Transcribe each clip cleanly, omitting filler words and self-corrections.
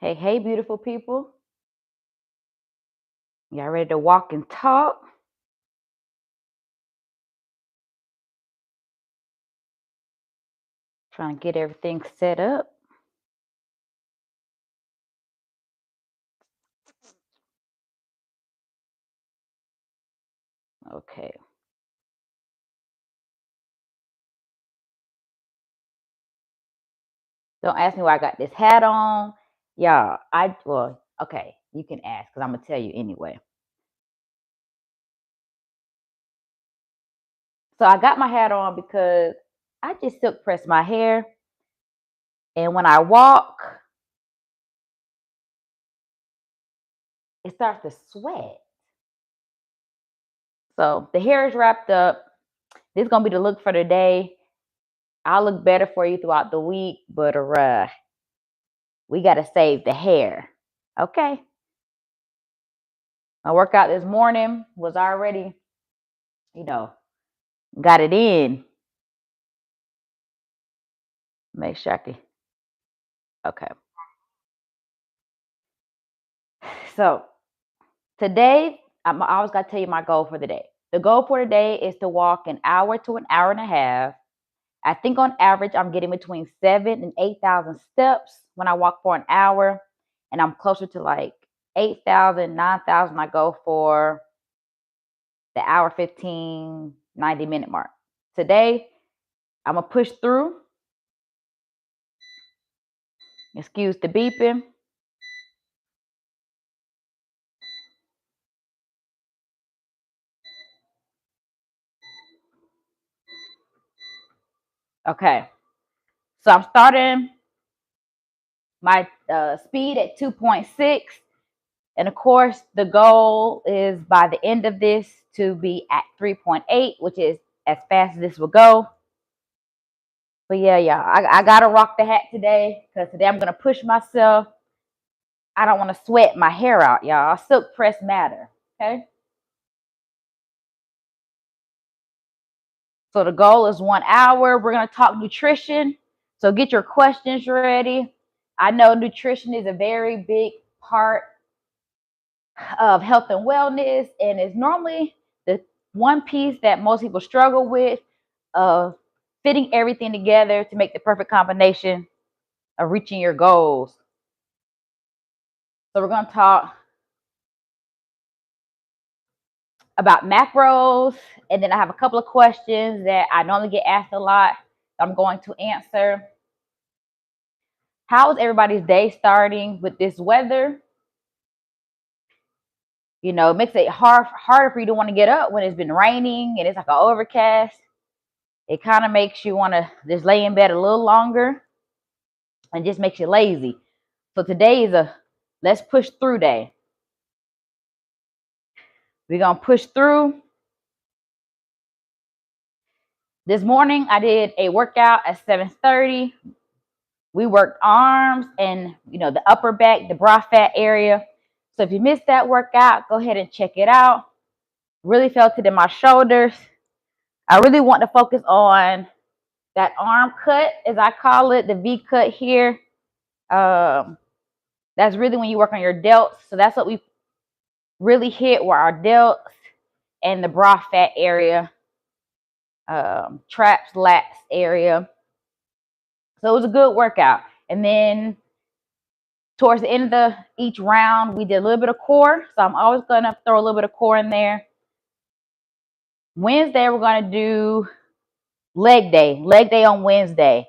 Hey, hey, beautiful people. Y'all ready to walk and talk? Trying to get everything set up. Okay. Don't ask me why I got this hat on. Y'all, okay, you can ask because I'm going to tell you anyway. So I got my hat on because I just silk press my hair. And when I walk, it starts to sweat. So the hair is wrapped up. This is going to be the look for the day. I'll look better for you throughout the week, but we got to save the hair. Okay. My workout this morning was already, you know, got it in. Make sure I can. Okay. So today, I always got to tell you my goal for the day. The goal for the day is to walk an hour to an hour and a half. I think on average, I'm getting between 7,000 and 8,000 steps when I walk for an hour. And I'm closer to like 8,000, 9,000. I go for the hour 15, 90-minute mark. Today, I'm going to push through. Excuse the beeping. Okay. So I'm starting my speed at 2.6. And of course, the goal is by the end of this to be at 3.8, which is as fast as this will go. But yeah, I got to rock the hat today because today I'm going to push myself. I don't want to sweat my hair out, y'all. Silk press matter. Okay. So the goal is 1 hour. We're going to talk nutrition. So get your questions ready. I know nutrition is a very big part of health and wellness, and it's normally the one piece that most people struggle with of fitting everything together to make the perfect combination of reaching your goals. So we're going to talk about macros, and then I have a couple of questions that I normally get asked a lot I'm going to answer. How is everybody's day starting with this weather? You know, it makes it harder for you to want to get up when it's been raining and it's like an overcast. It kind of makes you want to just lay in bed a little longer and just makes you lazy. So today is a let's push through day. We're going to push through. This morning I did a workout at 7:30. We worked arms and, the upper back, the bra fat area. So if you missed that workout, go ahead and check it out. Really felt it in my shoulders. I really want to focus on that arm cut, as I call it, the V cut here. That's really when you work on your delts. So that's what we really hit, were our delts and the bra fat area, traps, lats area. So it was a good workout. And then towards the end of each round, we did a little bit of core. So I'm always going to throw a little bit of core in there. Wednesday, we're going to do leg day. Leg day on Wednesday.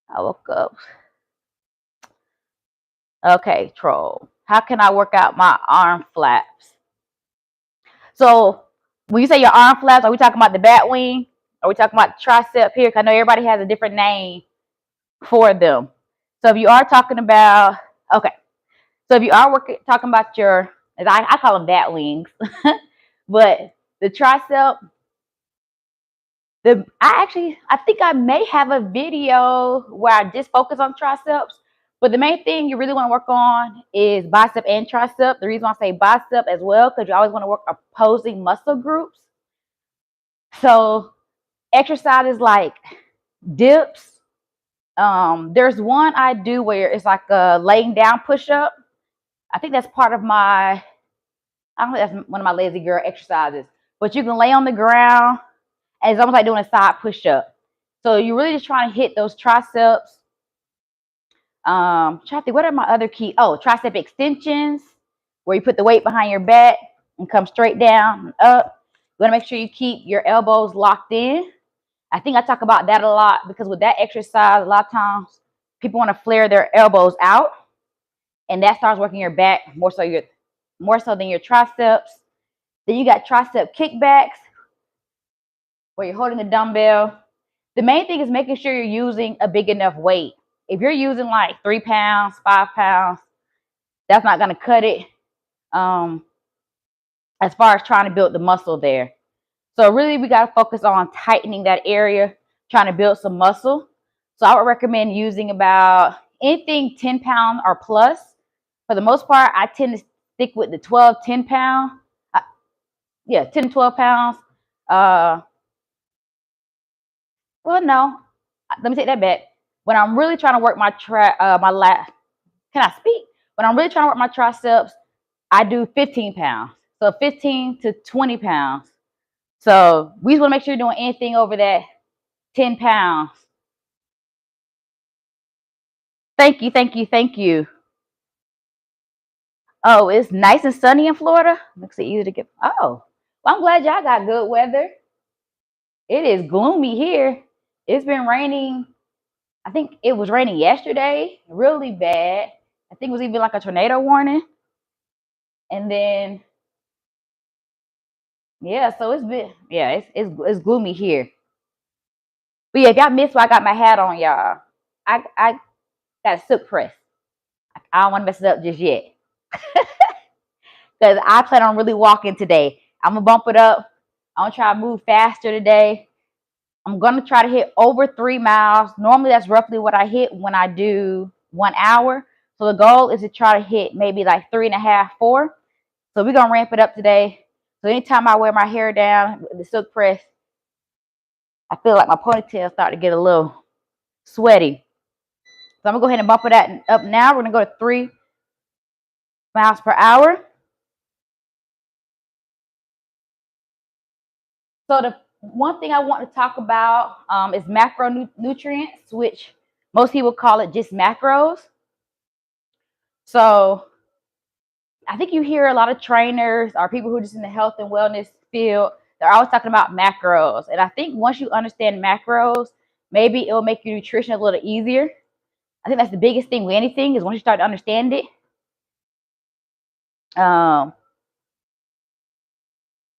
I woke up. Okay, troll. How can I work out my arm flaps? So when you say your arm flaps, are we talking about the bat wing? Are we talking about the tricep here? Because I know everybody has a different name for them. So if you are talking about, okay. So if you are talking about your, as I call them bat wings, but the tricep, I think I may have a video where I just focus on triceps, but the main thing you really want to work on is bicep and tricep. The reason why I say bicep as well, because you always want to work opposing muscle groups. So exercises like dips, There's one I do where it's like a laying down push up. I think that's part of my, I don't know, that's one of my lazy girl exercises. But you can lay on the ground and it's almost like doing a side push up. So you're really just trying to hit those triceps. Trying to think, what are my other key? Oh, tricep extensions, where you put the weight behind your back and come straight down and up. You want to make sure you keep your elbows locked in. I think I talk about that a lot because with that exercise, a lot of times people want to flare their elbows out, and that starts working your back more so than your triceps. Then you got tricep kickbacks, where you're holding a dumbbell. The main thing is making sure you're using a big enough weight. If you're using like 3 pounds, 5 pounds, that's not going to cut it as far as trying to build the muscle there. So really, we got to focus on tightening that area, trying to build some muscle. So I would recommend using about anything 10 pounds or plus. For the most part, I tend to stick with the 12, 10 pound. 10, 12 pounds. Well, no, let me take that back. When I'm really trying to work my can I speak? When I'm really trying to work my triceps, I do 15 pounds. So 15 to 20 pounds. So we just want to make sure you're doing anything over that 10 pounds. Thank you, thank you, thank you. Oh, it's nice and sunny in Florida. Makes it easy to get. Oh, well, I'm glad y'all got good weather. It is gloomy here. It's been raining. I think it was raining yesterday, really bad. I think it was even like a tornado warning. And then, yeah, so it's gloomy here. But yeah, if y'all missed why I got my hat on, y'all, I got a silk press. I don't want to mess it up just yet. Because I plan on really walking today. I'm going to bump it up. I'm going to try to move faster today. I'm going to try to hit over 3 miles. Normally, that's roughly what I hit when I do 1 hour. So the goal is to try to hit maybe like 3.5, 4. So we're going to ramp it up today. So anytime I wear my hair down with the silk press, I feel like my ponytail starting to get a little sweaty. So I'm going to go ahead and bump it up now. We're going to go to 3 miles per hour. So the one thing I want to talk about is macronutrients, which most people call it just macros. So I think you hear a lot of trainers or people who are just in the health and wellness field, they're always talking about macros. And I think once you understand macros, maybe it'll make your nutrition a little easier. I think that's the biggest thing with anything is once you start to understand it.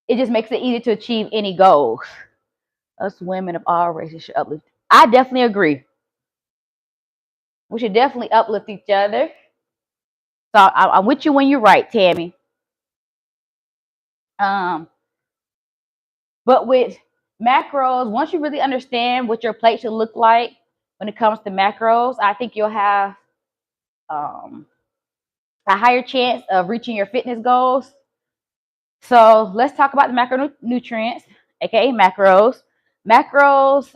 It just makes it easy to achieve any goals. Us women of all races should uplift. I definitely agree. We should definitely uplift each other. So I'm with you when you're right, Tammy. But with macros, once you really understand what your plate should look like when it comes to macros, I think you'll have a higher chance of reaching your fitness goals. So let's talk about the macronutrients, aka macros. Macros,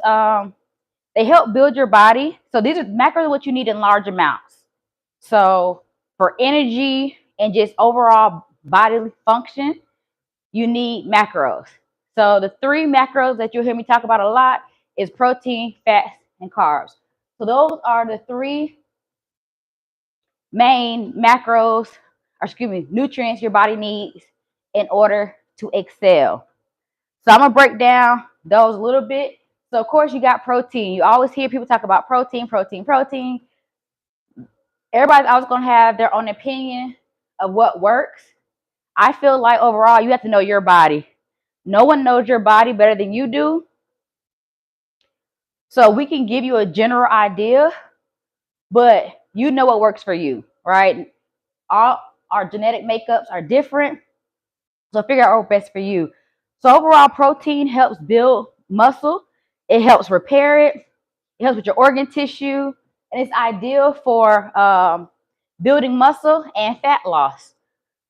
they help build your body. So these are macros what you need in large amounts. So for energy and just overall bodily function, you need macros. So the 3 macros that you'll hear me talk about a lot is protein, fats, and carbs. So those are the 3 main nutrients your body needs in order to excel. So I'm gonna break down those a little bit. So of course you got protein. You always hear people talk about protein. Everybody's always gonna have their own opinion of what works. I feel like overall you have to know your body. No one knows your body better than you do. So we can give you a general idea, but you know what works for you, right? All our genetic makeups are different. So figure out what's best for you. So overall, protein helps build muscle. It helps repair it. It helps with your organ tissue. And it's ideal for building muscle and fat loss.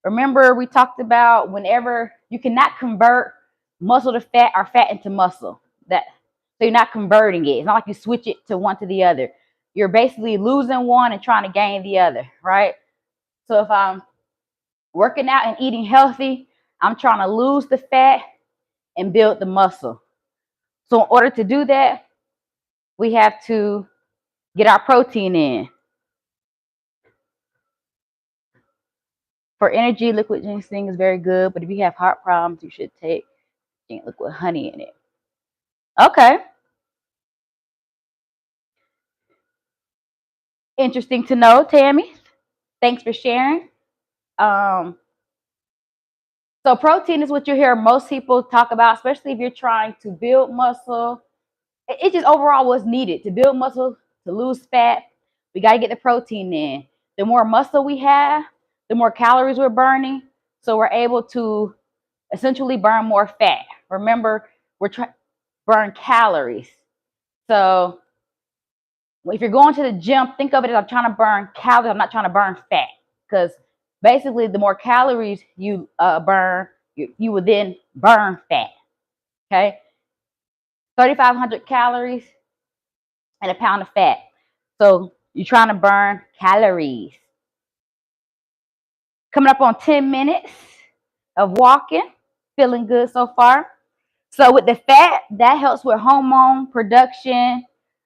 Remember, we talked about whenever you cannot convert muscle to fat, or fat into muscle. So you're not converting it. It's not like you switch it to one to the other. you're basically losing one and trying to gain the other, right? So if I'm working out and eating healthy, I'm trying to lose the fat and build the muscle. So in order to do that, we have to get our protein in. For energy, liquid ginseng is very good, but if you have heart problems, you should take liquid honey in it. Okay. Interesting to know, Tammy. Thanks for sharing. So protein is what you hear most people talk about, especially if you're trying to build muscle. It's just overall what's needed to build muscle, to lose fat. We got to get the protein in. The more muscle we have, the more calories we're burning. So we're able to essentially burn more fat. Remember, we're trying to burn calories. So if you're going to the gym, think of it as I'm trying to burn calories. I'm not trying to burn fat, because basically the more calories you burn, you will then burn fat. Okay, 3,500 calories and a pound of fat. So you're trying to burn calories. Coming up on 10 minutes of walking, feeling good so far. So with the fat, that helps with hormone production,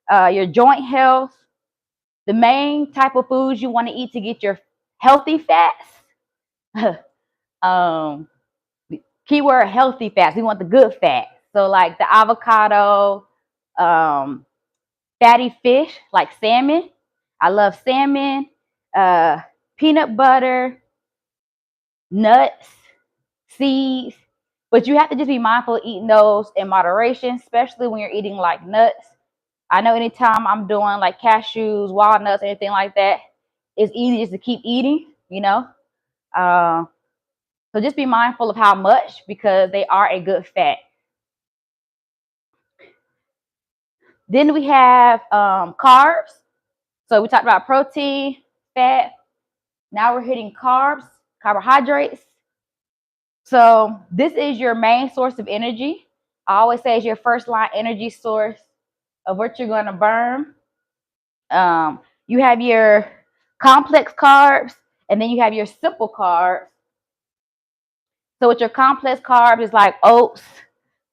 your joint health. The main type of foods you want to eat to get your healthy fats. Keyword healthy fats. We want the good fat. So like the avocado, fatty fish like salmon. I love salmon, peanut butter, nuts, seeds. But you have to just be mindful of eating those in moderation, especially when you're eating like nuts. I know anytime I'm doing like cashews, walnuts, anything like that, it's easy just to keep eating, you know. So just be mindful of how much, because they are a good fat. Then we have carbs. So we talked about protein, fat. Now we're hitting carbs, carbohydrates. So this is your main source of energy. I always say it's your first line energy source of what you're going to burn. You have your complex carbs, and then you have your simple carbs. So with your complex carbs, it's like oats,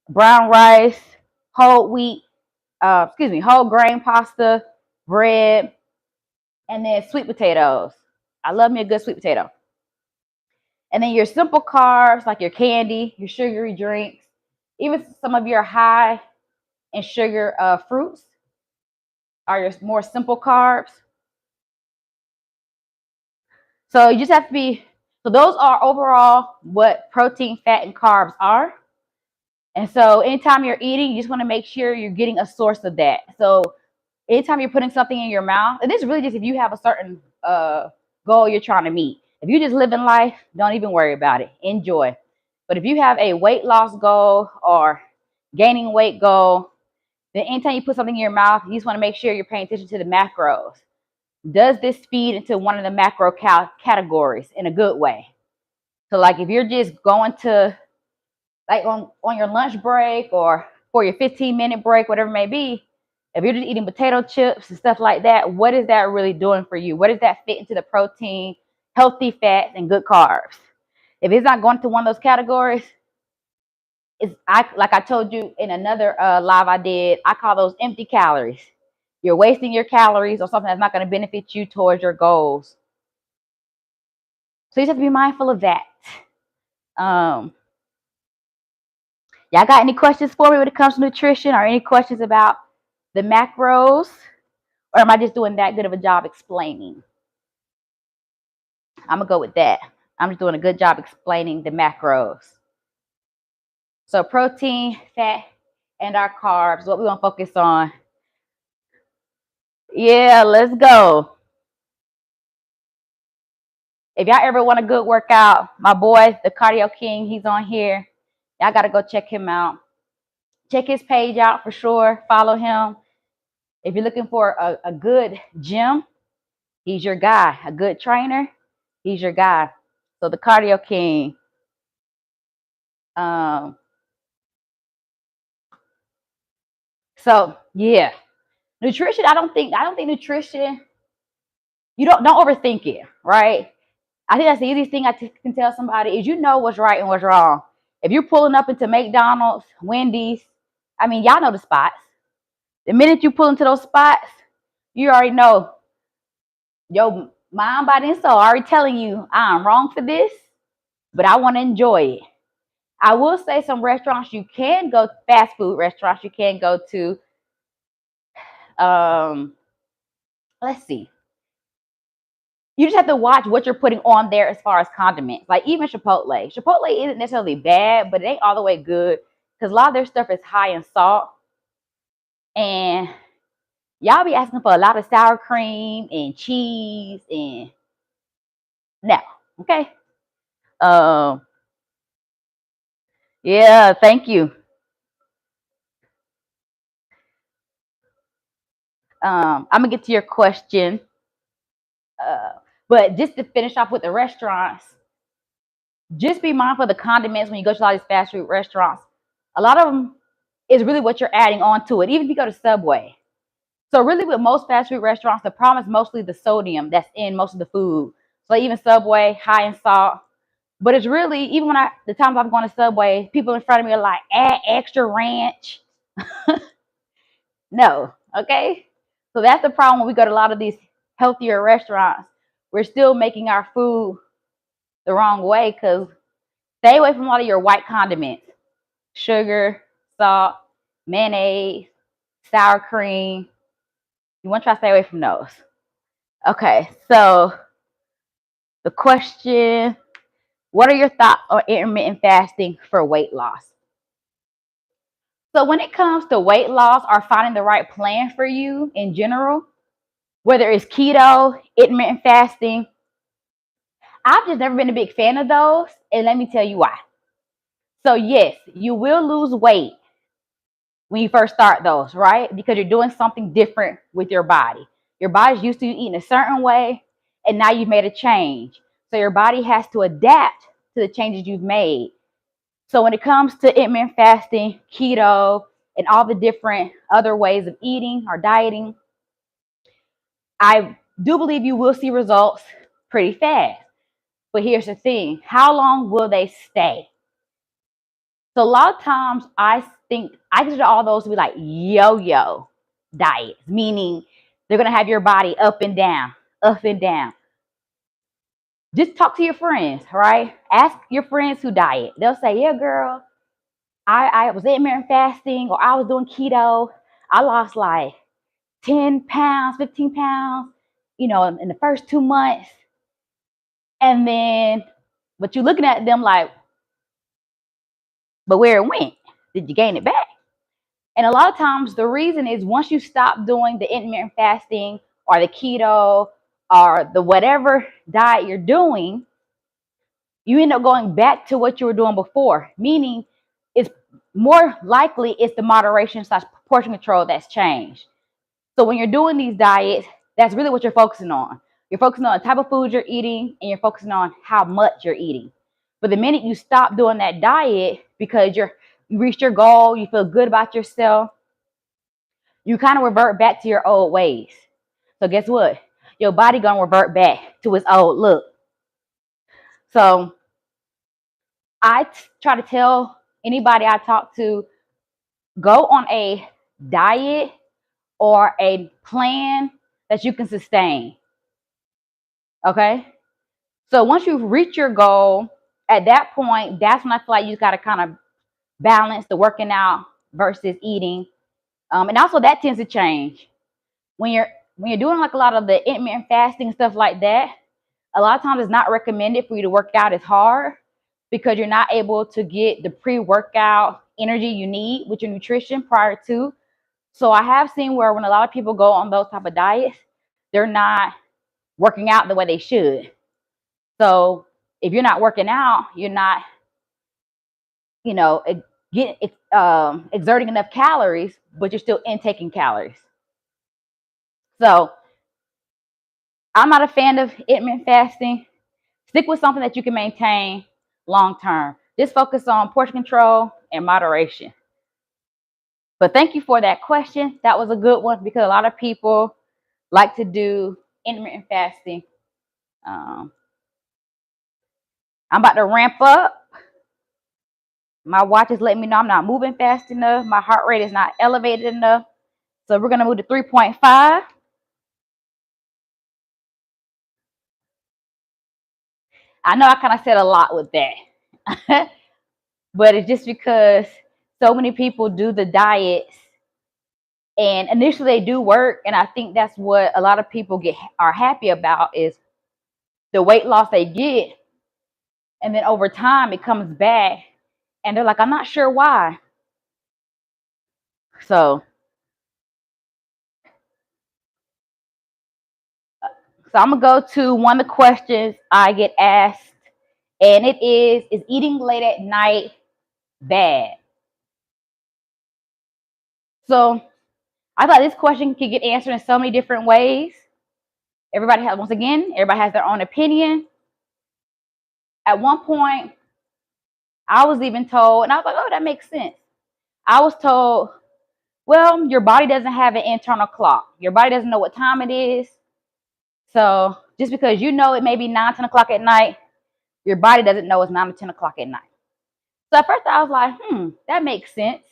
brown rice, whole wheat, whole grain pasta, bread, and then sweet potatoes. I love me a good sweet potato. And then your simple carbs, like your candy, your sugary drinks, even some of your high in sugar fruits are your more simple carbs. So you just have to be, so those are overall what protein, fat, and carbs are. And so anytime you're eating, you just want to make sure you're getting a source of that. So anytime you're putting something in your mouth, and this is really just if you have a certain goal you're trying to meet. If you're just living life, don't even worry about it. Enjoy. But if you have a weight loss goal or gaining weight goal, then anytime you put something in your mouth, you just want to make sure you're paying attention to the macros. Does this feed into one of the macro categories in a good way? So like if you're just going to like on your lunch break or for your 15-minute break, whatever it may be, if you're just eating potato chips and stuff like that, what is that really doing for you? What does that fit into the protein, healthy fats, and good carbs? If it's not going to one of those categories, like I told you in another live I did, I call those empty calories. You're wasting your calories on something that's not going to benefit you towards your goals. So you just have to be mindful of that. Y'all got any questions for me when it comes to nutrition, or any questions about the macros? Or am I just doing that good of a job explaining? I'm going to go with that. I'm just doing a good job explaining the macros. So protein, fat, and our carbs, what we want to focus on. Yeah, let's go. If y'all ever want a good workout, my boy, the Cardio King, he's on here. Y'all got to go check him out. Check his page out for sure. Follow him. If you're looking for a good gym, he's your guy. A good trainer, he's your guy. So the Cardio King. So yeah. Nutrition, I don't think nutrition, you don't overthink it, right? I think that's the easiest thing can tell somebody is you know what's right and what's wrong. If you're pulling up into McDonald's, Wendy's, I mean, y'all know the spots. The minute you pull into those spots, you already know your mind, body, and soul already telling you I'm wrong for this, but I want to enjoy it. I will say some restaurants you can go, fast food restaurants you can go to. Um, let's see. You just have to watch what you're putting on there as far as condiments. Like even Chipotle. Chipotle isn't necessarily bad, but it ain't all the way good because a lot of their stuff is high in salt. And y'all be asking for a lot of sour cream and cheese and no, okay. Um, yeah, thank you. I'm gonna get to your question. Uh, but just to finish off with the restaurants, just be mindful of the condiments when you go to all these fast food restaurants. A lot of them is really what you're adding on to it. Even if you go to Subway. So really with most fast food restaurants, the problem is mostly the sodium that's in most of the food. So even Subway, high in salt. But it's really, even when the times I've gone to Subway, people in front of me are like, add extra ranch. No, okay? So that's the problem when we go to a lot of these healthier restaurants. We're still making our food the wrong way because stay away from a lot of your white condiments. Sugar, salt, mayonnaise, sour cream. You want to try to stay away from those. Okay, so the question, what are your thoughts on intermittent fasting for weight loss? So when it comes to weight loss or finding the right plan for you in general, whether it's keto, intermittent fasting, I've just never been a big fan of those. And let me tell you why. So yes, you will lose weight when you first start those, right? Because you're doing something different with your body. Your body's used to you eating a certain way, and now you've made a change. So your body has to adapt to the changes you've made. So when it comes to intermittent fasting, keto, and all the different other ways of eating or dieting, I do believe you will see results pretty fast. But here's the thing, how long will they stay? So a lot of times I think I consider all those to be like yo-yo diets, meaning they're gonna have your body up and down, up and down. Just talk to your friends, right? Ask your friends who diet. They'll say, yeah, girl, I was intermittent fasting or I was doing keto. I lost like 10 pounds, 15 pounds, in the first 2 months. And then, but you're looking at them like, but where it went? Did you gain it back? And a lot of times the reason is once you stop doing the intermittent fasting or the keto or the whatever diet you're doing, you end up going back to what you were doing before, meaning it's more likely it's the moderation / portion control that's changed. So when you're doing these diets, that's really what you're focusing on. You're focusing on the type of food you're eating and you're focusing on how much you're eating. But the minute you stop doing that diet because you reached your goal, you feel good about yourself, you kind of revert back to your old ways. So guess what? Your body gonna revert back to its old look. So I try to tell anybody I talk to, go on a diet or a plan that you can sustain. Okay? So once you reach your goal, at that point, that's when I feel like you got to kind of balance the working out versus eating. And also that tends to change. When you're doing like a lot of the intermittent fasting and stuff like that, a lot of times it's not recommended for you to work out as hard because you're not able to get the pre-workout energy you need with your nutrition prior to. So I have seen where when a lot of people go on those type of diets, they're not working out the way they should. So if you're not working out, you're not, exerting enough calories, but you're still intaking calories. So I'm not a fan of intermittent fasting. Stick with something that you can maintain long term. Just focus on portion control and moderation. But thank you for that question. That was a good one because a lot of people like to do intermittent fasting. Um, I'm about to ramp up. My watch is letting me know I'm not moving fast enough. My heart rate is not elevated enough. So we're going to move to 3.5. I know I kind of said a lot with that. But it's just because so many people do the diets and initially they do work. And I think that's what a lot of people are happy about is the weight loss they get. And then over time it comes back and they're like, I'm not sure why. So I'm gonna go to one of the questions I get asked, and it is eating late at night bad? So I thought this question could get answered in so many different ways. Everybody has their own opinion. At one point, I was even told, and I was like, oh, that makes sense. I was told, well, your body doesn't have an internal clock. Your body doesn't know what time it is. So just because you know it may be 9, 10 o'clock at night, your body doesn't know it's 9 or 10 o'clock at night. So at first I was like, that makes sense.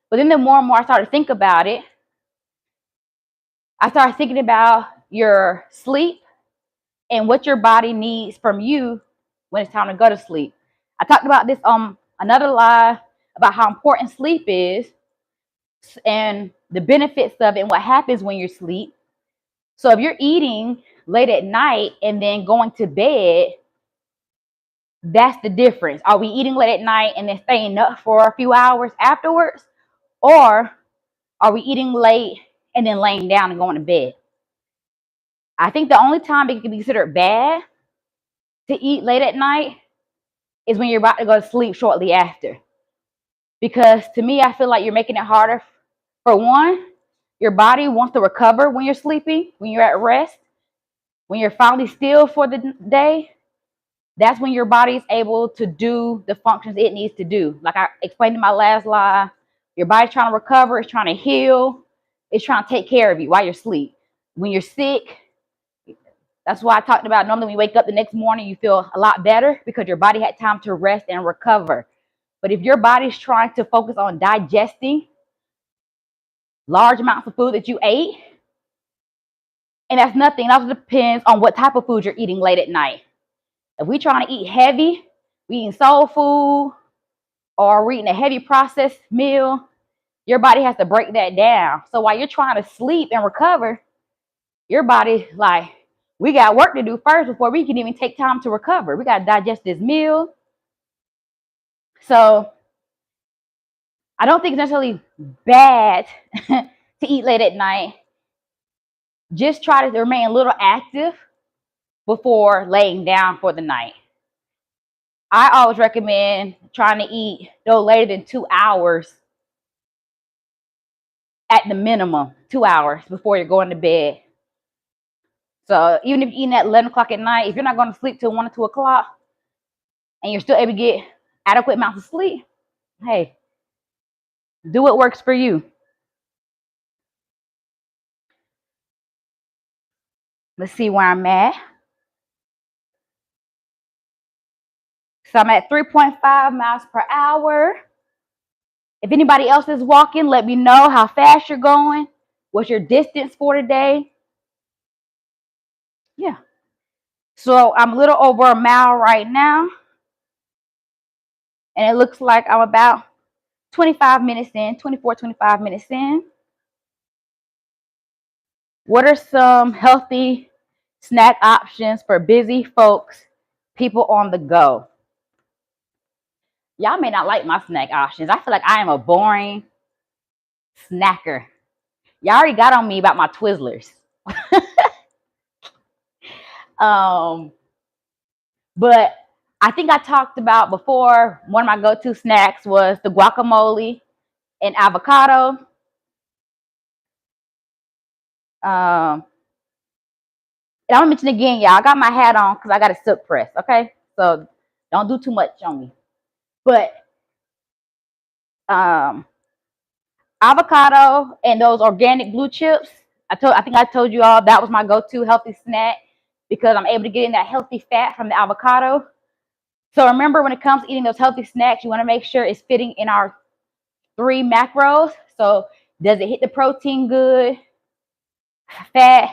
But then the more and more I started to think about it, I started thinking about your sleep and what your body needs from you when it's time to go to sleep. I talked about this on another live about how important sleep is and the benefits of it and what happens when you sleep. So if you're eating late at night and then going to bed, that's the difference. Are we eating late at night and then staying up for a few hours afterwards? Or are we eating late and then laying down and going to bed? I think the only time it can be considered bad to eat late at night is when you're about to go to sleep shortly after. Because to me, I feel like you're making it harder. For one, your body wants to recover when you're sleeping, when you're at rest, when you're finally still for the day. That's when your body is able to do the functions it needs to do. Like I explained in my last live, your body's trying to recover, it's trying to heal, it's trying to take care of you while you're asleep. When you're sick, that's why I talked about normally when you wake up the next morning, you feel a lot better because your body had time to rest and recover. But if your body's trying to focus on digesting large amounts of food that you ate, and that's nothing, it also depends on what type of food you're eating late at night. If we're trying to eat heavy, we eating soul food, or we're eating a heavy processed meal, your body has to break that down. So while you're trying to sleep and recover, your body like, we got work to do first before we can even take time to recover. We got to digest this meal. So I don't think it's necessarily bad to eat late at night. Just try to remain a little active before laying down for the night. I always recommend trying to eat no later than 2 hours at the minimum, 2 hours before you're going to bed. So even if you're eating at 11 o'clock at night, if you're not going to sleep till 1 or 2 o'clock and you're still able to get adequate amounts of sleep, hey, do what works for you. Let's see where I'm at. So I'm at 3.5 miles per hour. If anybody else is walking, let me know how fast you're going. What's your distance for today? Yeah. So I'm a little over a mile right now. And it looks like I'm about 25 minutes in, 24, 25 minutes in. What are some healthy snack options for busy folks, people on the go? Y'all may not like my snack options. I feel like I am a boring snacker. Y'all already got on me about my Twizzlers. But I think I talked about before, one of my go-to snacks was the guacamole and avocado. And I'm gonna mention again, y'all, I got my hat on because I got a silk press, okay? So don't do too much on me. But avocado and those organic blue chips. I think I told you all that was my go-to healthy snack because I'm able to get in that healthy fat from the avocado. So remember, when it comes to eating those healthy snacks, you want to make sure it's fitting in our 3 macros. So does it hit the protein good, fat,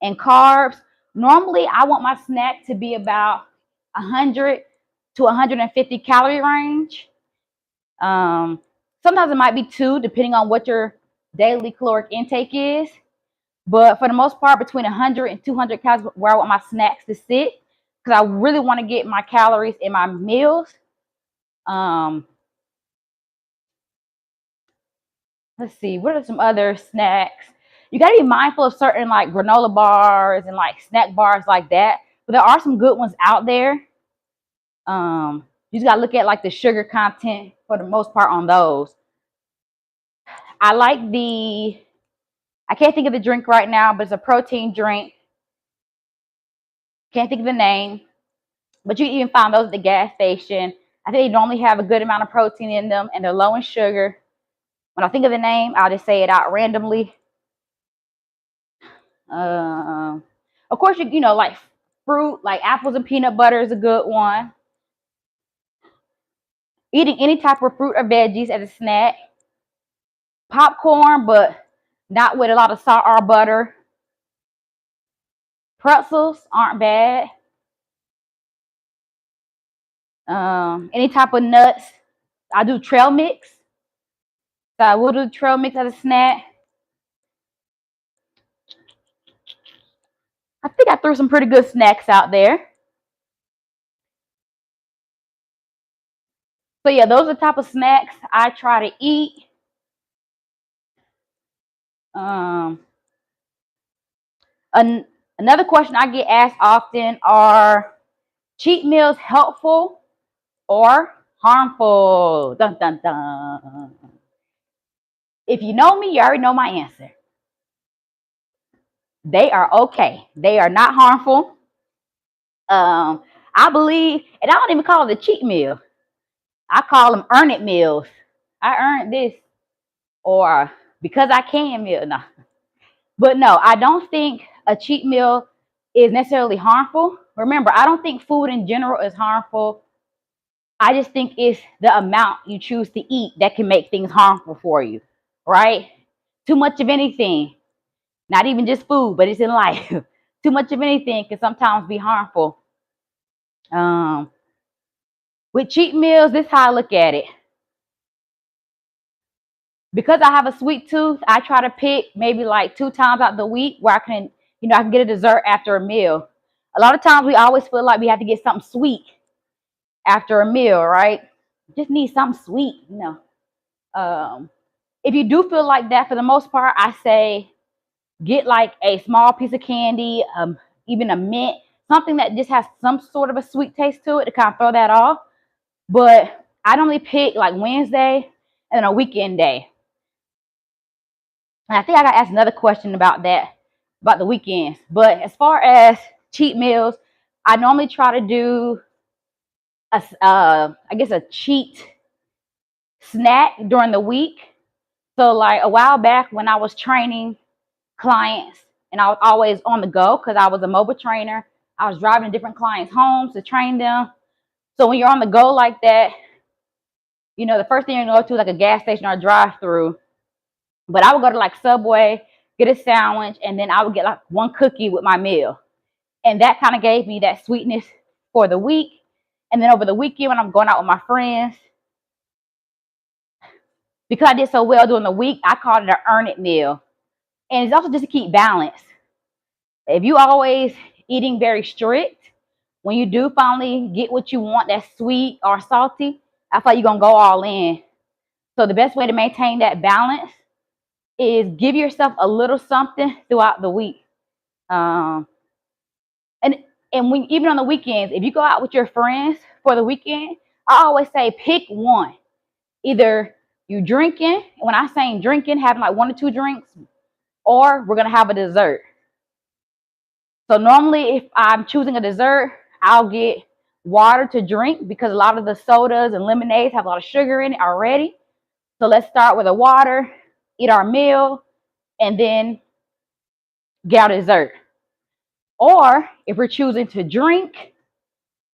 and carbs? Normally, I want my snack to be about 100 to 150 calorie range. Sometimes it might be 2, depending on what your daily caloric intake is. But for the most part, between 100 and 200 calories, where I want my snacks to sit, because I really want to get my calories in my meals. Let's see, what are some other snacks? You got to be mindful of certain like granola bars and like snack bars like that. But there are some good ones out there. You just got to look at like the sugar content for the most part on those. I like I can't think of the drink right now, but it's a protein drink. Can't think of the name, but you can even find those at the gas station. I think they normally have a good amount of protein in them and they're low in sugar. When I think of the name, I'll just say it out randomly. Of course, you know, like fruit, like apples and peanut butter is a good one. Eating any type of fruit or veggies as a snack. Popcorn, but not with a lot of salt or butter. Pretzels aren't bad. Any type of nuts. I do trail mix. So I will do trail mix as a snack. I think I threw some pretty good snacks out there. So yeah, those are the type of snacks I try to eat. Another question I get asked often are cheat meals helpful or harmful? Dun, dun, dun. If you know me, you already know my answer. They are okay. They are not harmful. I believe, and I don't even call it a cheat meal. I call them earn it meals. I earned this, or because I can meal. No. But no, I don't think a cheat meal is necessarily harmful. Remember, I don't think food in general is harmful. I just think it's the amount you choose to eat that can make things harmful for you, right? Too much of anything, not even just food, but it's in life. Too much of anything can sometimes be harmful. With cheat meals, this is how I look at it. Because I have a sweet tooth, I try to pick maybe like 2 times out the week where I can, I can get a dessert after a meal. A lot of times we always feel like we have to get something sweet after a meal, right? Just need something sweet, If you do feel like that, for the most part, I say get like a small piece of candy, even a mint, something that just has some sort of a sweet taste to it to kind of throw that off. But I normally pick like Wednesday and then a weekend day. And I think I got asked another question about that, about the weekends. But as far as cheat meals, I normally try to do a cheat snack during the week. So like a while back when I was training clients and I was always on the go because I was a mobile trainer, I was driving to different clients' homes to train them. So when you're on the go like that, the first thing you're going to go to is like a gas station or a drive-through. But I would go to like Subway, get a sandwich, and then I would get like one cookie with my meal. And that kind of gave me that sweetness for the week. And then over the weekend when I'm going out with my friends, because I did so well during the week, I called it an earn it meal. And it's also just to keep balance. If you always eating very strict, when you do finally get what you want that's sweet or salty, I feel like you're going to go all in. So the best way to maintain that balance is give yourself a little something throughout the week. And when even on the weekends, if you go out with your friends for the weekend, I always say pick one. Either you drinking, and when I say drinking, having like 1 or 2 drinks, or we're gonna have a dessert. So normally if I'm choosing a dessert, I'll get water to drink because a lot of the sodas and lemonades have a lot of sugar in it already. So let's start with a water. eat our meal, and then get our dessert. Or if we're choosing to drink,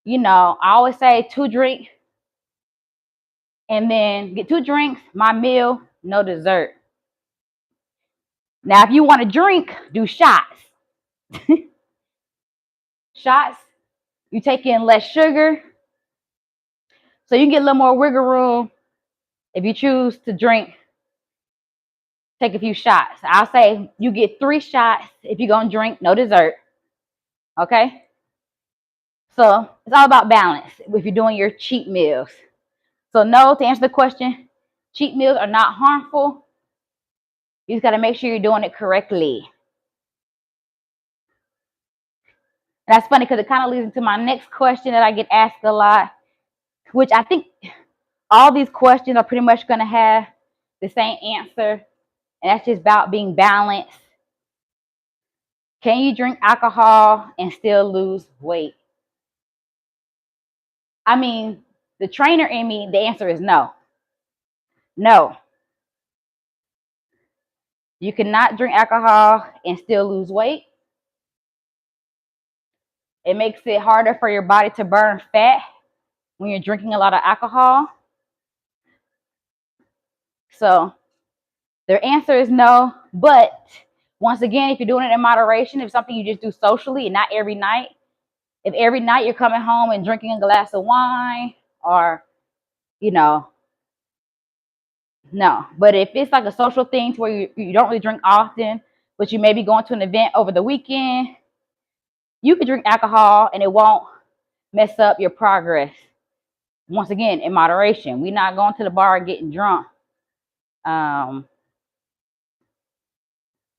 I always say 2 drinks and then get 2 drinks, my meal, no dessert. Now, if you want to drink, do shots. Shots, you take in less sugar, so you can get a little more wiggle room. If you choose to drink, take a few shots. I'll say you get 3 shots if you're going to drink, no dessert. Okay? So it's all about balance if you're doing your cheat meals. So no, to answer the question, cheat meals are not harmful. You just got to make sure you're doing it correctly. And that's funny because it kind of leads into my next question that I get asked a lot, which I think all these questions are pretty much going to have the same answer. And that's just about being balanced. Can you drink alcohol and still lose weight? I mean, the trainer in me, the answer is no. No. You cannot drink alcohol and still lose weight. It makes it harder for your body to burn fat when you're drinking a lot of alcohol. So their answer is no. But once again, if you're doing it in moderation, if it's something you just do socially and not every night, if every night you're coming home and drinking a glass of wine or, no. But if it's like a social thing to where you don't really drink often, but you may be going to an event over the weekend, you can drink alcohol and it won't mess up your progress. Once again, in moderation. We're not going to the bar getting drunk.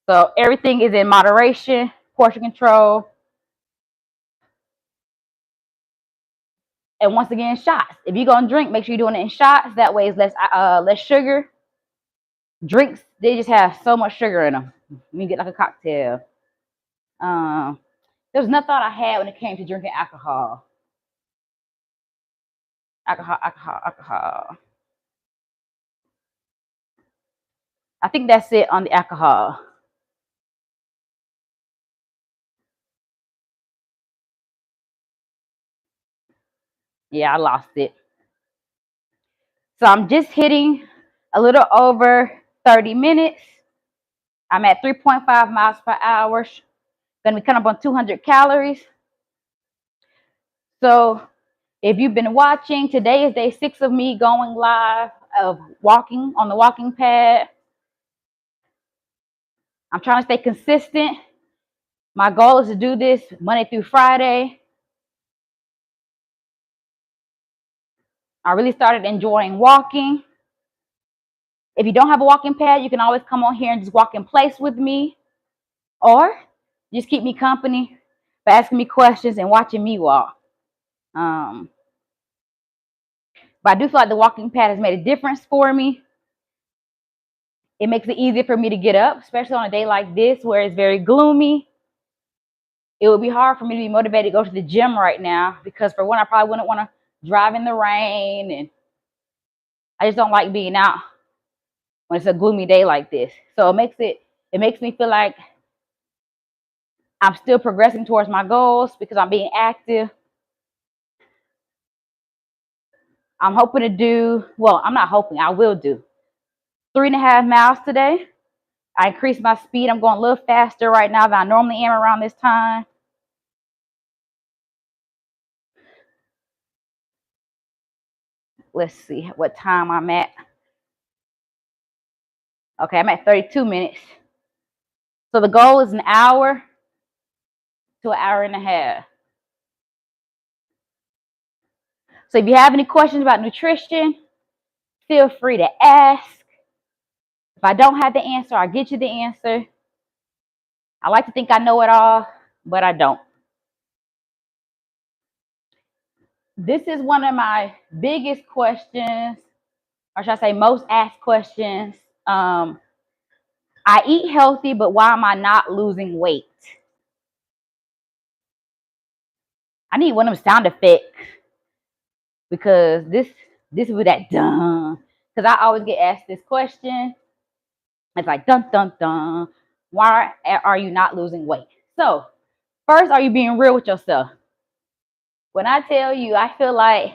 So everything is in moderation, portion control. And once again, shots. If you're going to drink, make sure you're doing it in shots. That way it's less sugar. Drinks, they just have so much sugar in them. You get like a cocktail. There was another thought I had when it came to drinking alcohol. Alcohol. I think that's it on the alcohol. Yeah, I lost it. So I'm just hitting a little over 30 minutes. I'm at 3.5 miles per hour. Going to be coming up on 200 calories. So if you've been watching, today is day 6 of me going live of walking on the walking pad. I'm trying to stay consistent. My goal is to do this Monday through Friday. I really started enjoying walking. If you don't have a walking pad, you can always come on here and just walk in place with me. Or just keep me company by asking me questions and watching me walk. But I do feel like the walking pad has made a difference for me. It makes it easier for me to get up, especially on a day like this where it's very gloomy. It would be hard for me to be motivated to go to the gym right now because, for one, I probably wouldn't want to drive in the rain, and I just don't like being out when it's a gloomy day like this. So it makes me feel like I'm still progressing towards my goals because I'm being active. I'm hoping to do, well, I'm not hoping, I will do 3.5 miles today. I increased my speed. I'm going a little faster right now than I normally am around this time. Let's see what time I'm at. Okay, I'm at 32 minutes. So the goal is an hour to an hour and a half. So if you have any questions about nutrition, feel free to ask. If I don't have the answer, I'll get you the answer. I like to think I know it all, but I don't. This is one of my biggest questions, or should I say most asked questions. I eat healthy, but why am I not losing weight? I need one of them sound effects because this is that dumb. Because I always get asked this question. It's like, dun, dun, dun. Why are you not losing weight? So, first, are you being real with yourself? When I tell you, I feel like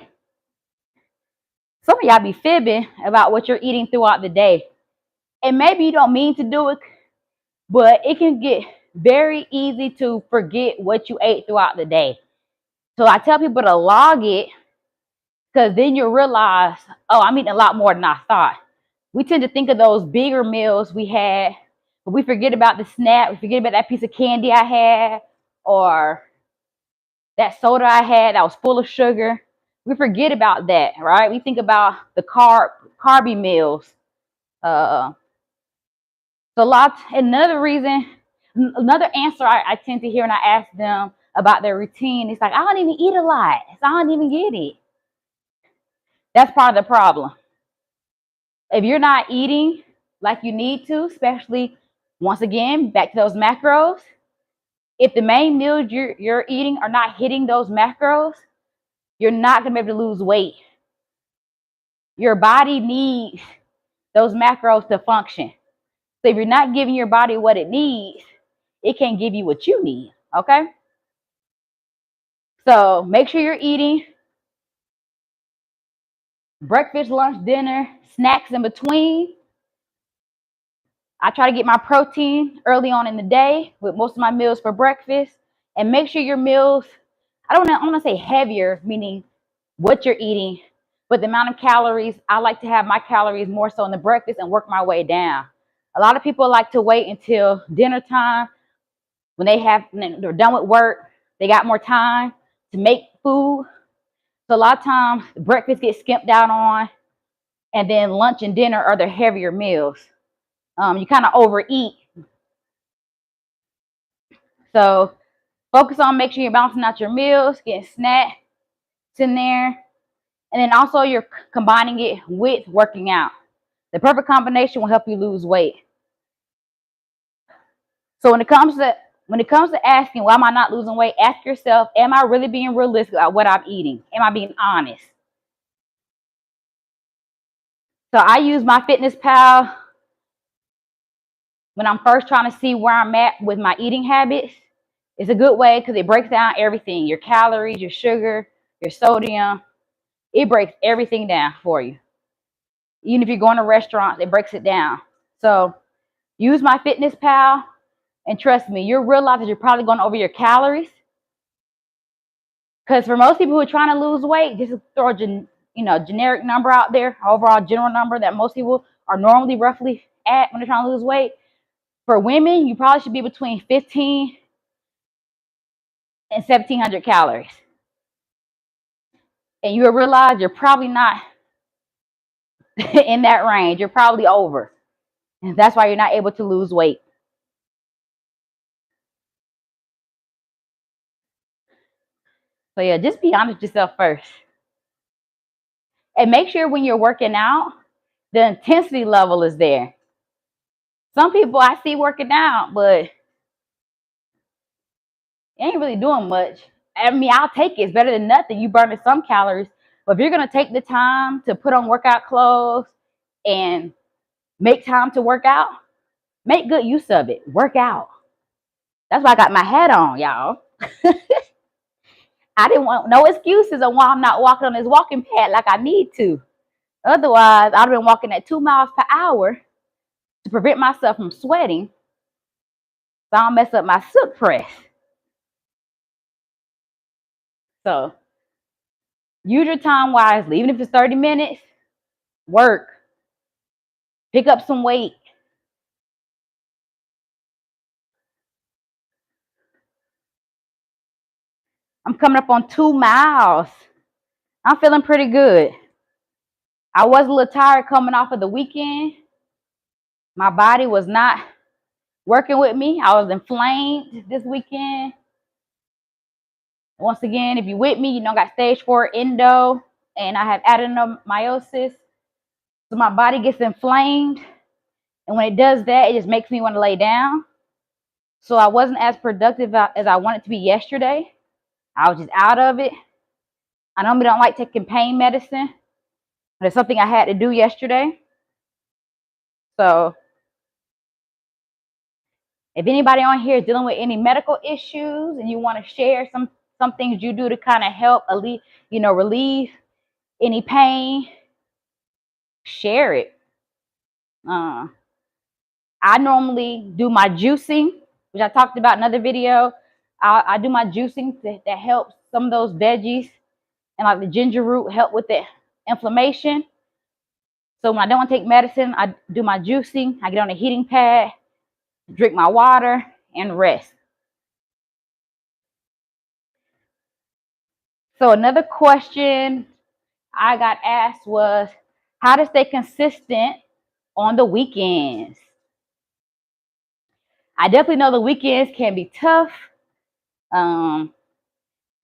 some of y'all be fibbing about what you're eating throughout the day. And maybe you don't mean to do it, but it can get very easy to forget what you ate throughout the day. So I tell people to log it, because then you realize, oh, I'm eating a lot more than I thought. We tend to think of those bigger meals we had, but we forget about the snack. We forget about that piece of candy I had, or that soda I had that was full of sugar. We forget about that, right? We think about the carby meals. Uh, so lots. Another reason, another answer I tend to hear when I ask them about their routine, it's like, I don't even eat a lot, so I don't even get it. That's part of the problem. If you're not eating like you need to, especially once again, back to those macros, if the main meals you're eating are not hitting those macros, you're not going to be able to lose weight. Your body needs those macros to function. So if you're not giving your body what it needs, it can't give you what you need. Okay? So make sure you're eating breakfast, lunch, dinner, snacks in between. I try to get my protein early on in the day with most of my meals for breakfast. And make sure your meals, I don't want to say heavier, meaning what you're eating, but the amount of calories. I like to have my calories more so in the breakfast and work my way down. A lot of people like to wait until dinner time when they're done with work. They got more time to make food. So a lot of times breakfast gets skimped out on, and then lunch and dinner are the heavier meals. You kind of overeat. So focus on making sure you're balancing out your meals, getting snacks in there, and then also you're combining it with working out. The perfect combination will help you lose weight. So when it comes to asking why am I not losing weight, ask yourself, am I really being realistic about what I'm eating? Am I being honest? So I use MyFitnessPal when I'm first trying to see where I'm at with my eating habits. It's a good way because it breaks down everything, your calories, your sugar, your sodium. It breaks everything down for you. Even if you're going to restaurants, it breaks it down. So use MyFitnessPal, and trust me, you'll realize that you're probably going over your calories. Because for most people who are trying to lose weight, just throw a generic number out there, overall general number that most people are normally roughly at when they're trying to lose weight. For women, you probably should be between 15 and 1,700 calories. And you'll realize you're probably not in that range. You're probably over. And that's why you're not able to lose weight. So yeah, just be honest with yourself first. And make sure when you're working out, the intensity level is there. Some people I see working out, but ain't really doing much. I mean, I'll take it. It's better than nothing. You burning some calories. But if you're going to take the time to put on workout clothes and make time to work out, make good use of it. Work out. That's why I got my hat on, y'all. I didn't want no excuses on why I'm not walking on this walking pad like I need to. Otherwise, I'd have been walking at 2 miles per hour to prevent myself from sweating, so I don't mess up my silk press. So use your time wisely. Even if it's 30 minutes, work. Pick up some weight. I'm coming up on 2 miles. I'm feeling pretty good. I was a little tired coming off of the weekend. My body was not working with me. I was inflamed this weekend. Once again, if you're with me, you know I got stage 4 endo and I have adenomyosis. So my body gets inflamed. And when it does that, it just makes me want to lay down. So I wasn't as productive as I wanted to be yesterday. I was just out of it. I normally don't like taking pain medicine, but it's something I had to do yesterday. So If anybody on here is dealing with any medical issues and you want to share some things you do to kind of help relieve any pain, share it. I normally do my juicing, which I talked about in another video. I do my juicing that helps some of those veggies and like the ginger root help with the inflammation. So when I don't want to take medicine, I do my juicing. I get on a heating pad, drink my water, and rest. So another question I got asked was how to stay consistent on the weekends. I definitely know the weekends can be tough because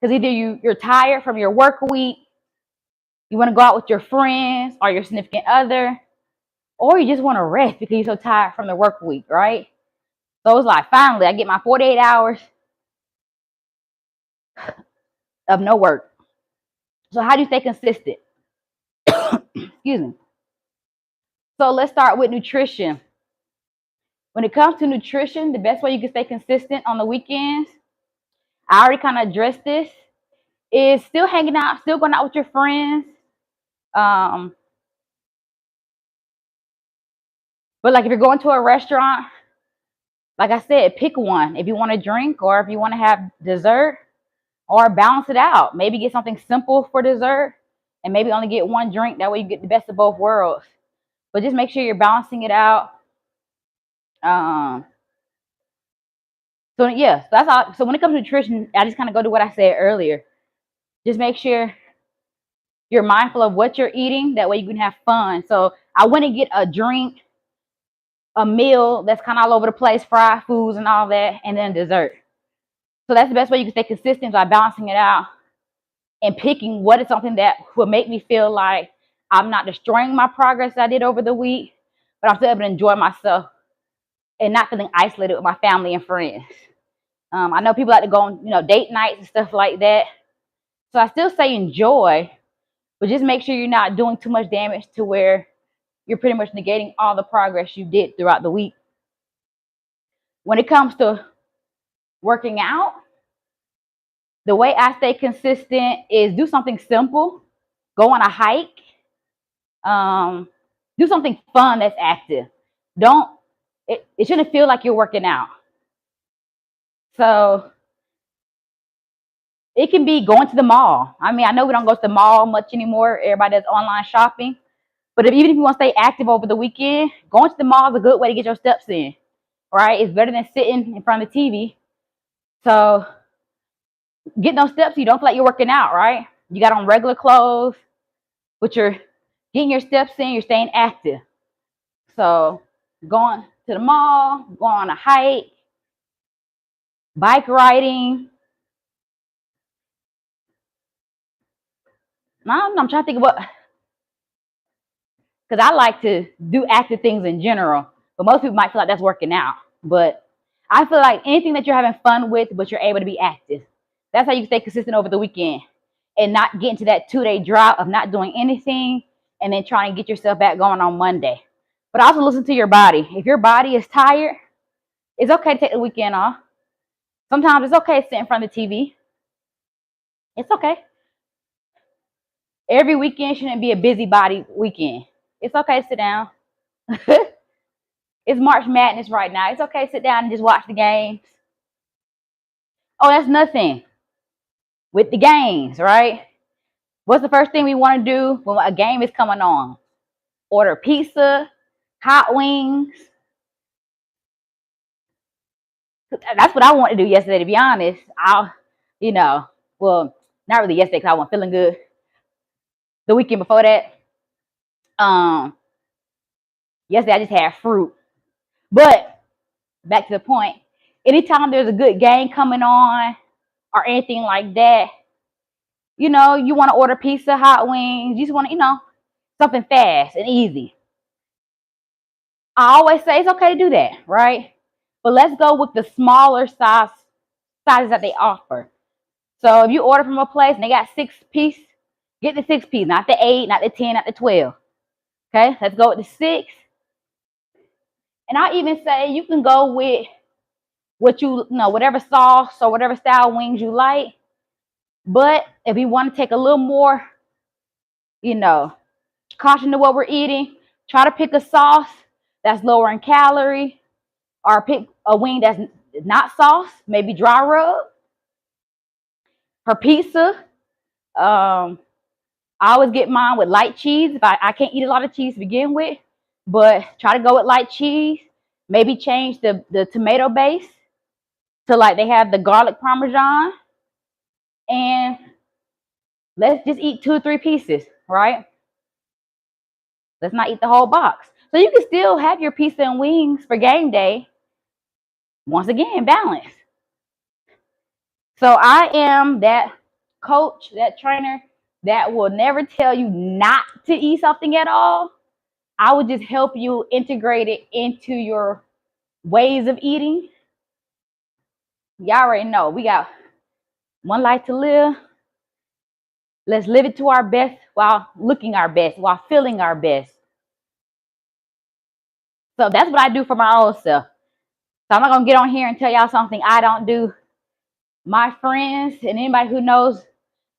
either you're tired from your work week, you want to go out with your friends or your significant other, or you just want to rest because you're so tired from the work week, right? So it's like, finally, I get my 48 hours of no work. So how do you stay consistent? Excuse me. So let's start with nutrition. When it comes to nutrition, the best way you can stay consistent on the weekends, I already kind of addressed this, is still hanging out, still going out with your friends. But like if you're going to a restaurant, like I said, pick one. If you want to drink or if you want to have dessert, or balance it out. Maybe get something simple for dessert and maybe only get one drink. That way you get the best of both worlds. But just make sure you're balancing it out. So yeah, so that's all. So when it comes to nutrition, I just kind of go to what I said earlier. Just make sure you're mindful of what you're eating. That way you can have fun. So I wouldn't get a drink, a meal that's kind of all over the place, fried foods and all that, and then dessert. So that's the best way you can stay consistent by balancing it out and picking what is something that will make me feel like I'm not destroying my progress I did over the week, but I'm still able to enjoy myself and not feeling isolated with my family and friends. I know people like to go on, date nights and stuff like that. So I still say enjoy, but just make sure you're not doing too much damage to where you're pretty much negating all the progress you did throughout the week. When it comes to working out, the way I stay consistent is do something simple, go on a hike, do something fun that's active. It shouldn't feel like you're working out. So it can be going to the mall. I mean, I know we don't go to the mall much anymore. Everybody does online shopping. But even if you want to stay active over the weekend, going to the mall is a good way to get your steps in, right? It's better than sitting in front of the TV. So getting those steps, you don't feel like you're working out, right? You got on regular clothes, but you're getting your steps in, you're staying active. So going to the mall, going on a hike, bike riding. I'm trying to think of what, because I like to do active things in general, but most people might feel like that's working out. But I feel like anything that you're having fun with, but you're able to be active. That's how you can stay consistent over the weekend and not get into that 2-day drought of not doing anything and then trying to get yourself back going on Monday. But also listen to your body. If your body is tired, it's okay to take the weekend off. Sometimes it's okay to sit in front of the TV. It's okay. Every weekend shouldn't be a busybody weekend. It's okay to sit down. It's March Madness right now. It's okay to sit down and just watch the games. Oh, that's nothing. With the games, right? What's the first thing we want to do when a game is coming on? Order pizza, hot wings. That's what I wanted to do yesterday, to be honest. Well, not really yesterday because I wasn't feeling good. The weekend before that, yesterday I just had fruit. But back to the point, anytime there's a good game coming on or anything like that, you want to order pizza, hot wings. You just want to, something fast and easy. I always say it's okay to do that, right? But let's go with the smaller sizes that they offer. So if you order from a place and they got 6-piece, get the 6-piece, not the 8, not the 10, not the 12. Okay, let's go with the 6. And I'll even say you can go with whatever sauce or whatever style wings you like. But if you want to take a little more, caution to what we're eating, try to pick a sauce that's lower in calorie, or pick a wing that's not sauce, maybe dry rub. For pizza, I always get mine with light cheese. If I can't eat a lot of cheese to begin with, but try to go with light cheese. Maybe change the tomato base to like they have the garlic parmesan, and let's just eat 2 or 3 pieces, right? Let's not eat the whole box. So you can still have your pizza and wings for game day. Once again, balance. So I am that coach, that trainer that will never tell you not to eat something at all. I would just help you integrate it into your ways of eating. Y'all already know we got one life to live. Let's live it to our best while looking our best, while feeling our best. So that's what I do for my own self. So I'm not going to get on here and tell y'all something I don't do. My friends and anybody who knows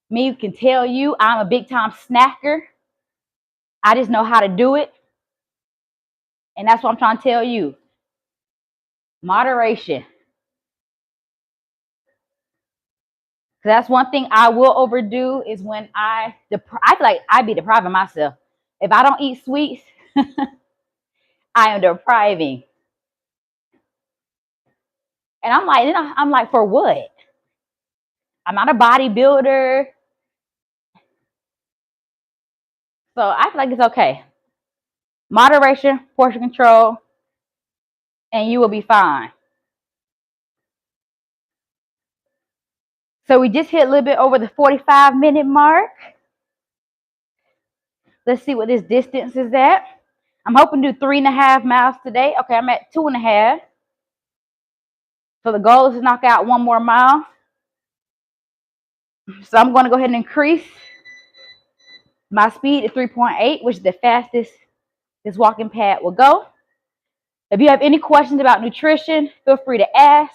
me can tell you I'm a big time snacker. I just know how to do it. And that's what I'm trying to tell you. Moderation. That's one thing I will overdo is when I feel like I be depriving myself. If I don't eat sweets, I am depriving. And I'm like, for what? I'm not a bodybuilder. So I feel like it's okay. Moderation, portion control, and you will be fine. So we just hit a little bit over the 45-minute mark. Let's see what this distance is at. I'm hoping to do 3.5 miles today. Okay, I'm at 2.5. So the goal is to knock out 1 more mile. So I'm going to go ahead and increase my speed to 3.8, which is the fastest this walking pad will go. If you have any questions about nutrition, feel free to ask.